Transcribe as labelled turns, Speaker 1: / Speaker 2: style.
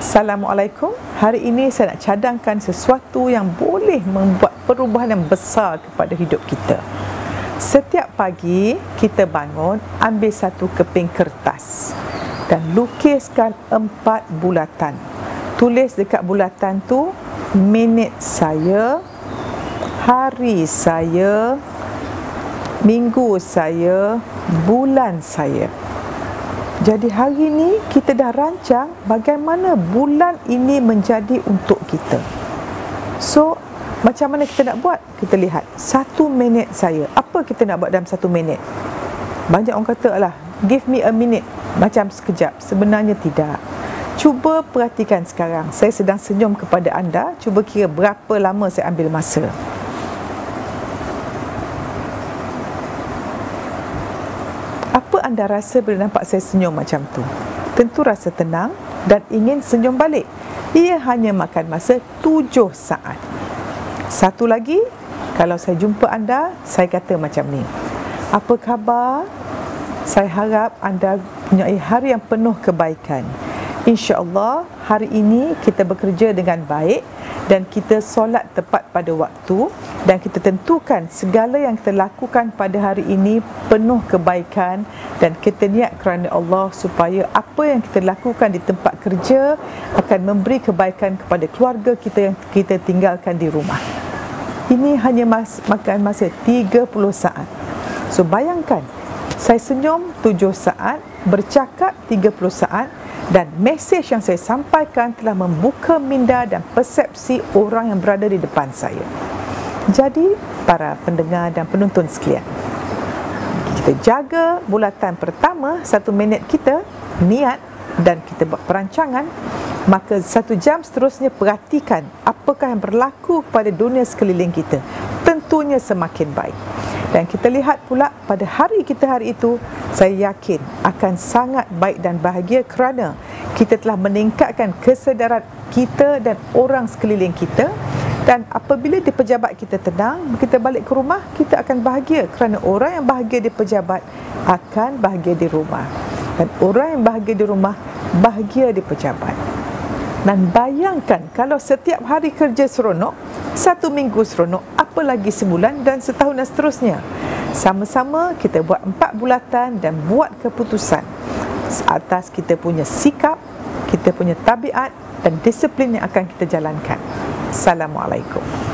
Speaker 1: Assalamualaikum. Hari ini saya nak cadangkan sesuatu yang boleh membuat perubahan yang besar kepada hidup kita. Setiap pagi kita bangun, ambil satu keping kertas dan lukiskan 4 bulatan. Tulis dekat bulatan tu minit saya, hari saya, minggu saya, bulan saya. Jadi hari ini kita dah rancang bagaimana bulan ini menjadi untuk kita. So, macam mana kita nak buat? Kita lihat 1 minit saya. Apa kita nak buat dalam 1 minit? Banyak orang kata, alah, give me a minute, macam sekejap. Sebenarnya tidak. Cuba perhatikan sekarang. Saya sedang senyum kepada anda. Cuba kira berapa lama saya ambil masa. Apa anda rasa bila nampak saya senyum macam tu? Tentu rasa tenang dan ingin senyum balik. Ia hanya makan masa 7 saat. Satu lagi, kalau saya jumpa anda, saya kata macam ni. Apa khabar? Saya harap anda punya hari yang penuh kebaikan. InsyaAllah hari ini kita bekerja dengan baik dan kita solat tepat pada waktu dan kita tentukan segala yang kita lakukan pada hari ini penuh kebaikan dan kita niat kerana Allah supaya apa yang kita lakukan di tempat kerja akan memberi kebaikan kepada keluarga kita yang kita tinggalkan di rumah. Ini hanya makan masa 30 saat. So bayangkan, saya senyum 7 saat, bercakap 30 saat dan mesej yang saya sampaikan telah membuka minda dan persepsi orang yang berada di depan saya. Jadi, para pendengar dan penonton sekalian, kita jaga bulatan pertama 1 minit kita, niat dan kita buat perancangan. Maka 1 jam seterusnya perhatikan apakah yang berlaku pada dunia sekeliling kita. Tentunya semakin baik. Dan kita lihat pula pada hari kita hari itu, saya yakin akan sangat baik dan bahagia kerana kita telah meningkatkan kesedaran kita dan orang sekeliling kita. Dan apabila di pejabat kita tenang, kita balik ke rumah, kita akan bahagia kerana orang yang bahagia di pejabat akan bahagia di rumah. Dan orang yang bahagia di rumah, bahagia di pejabat. Dan bayangkan kalau setiap hari kerja seronok, 1 minggu seronok, apa lagi sebulan dan setahun dan seterusnya. Sama-sama kita buat 4 bulatan dan buat keputusan atas kita punya sikap, kita punya tabiat dan disiplin yang akan kita jalankan. Assalamualaikum.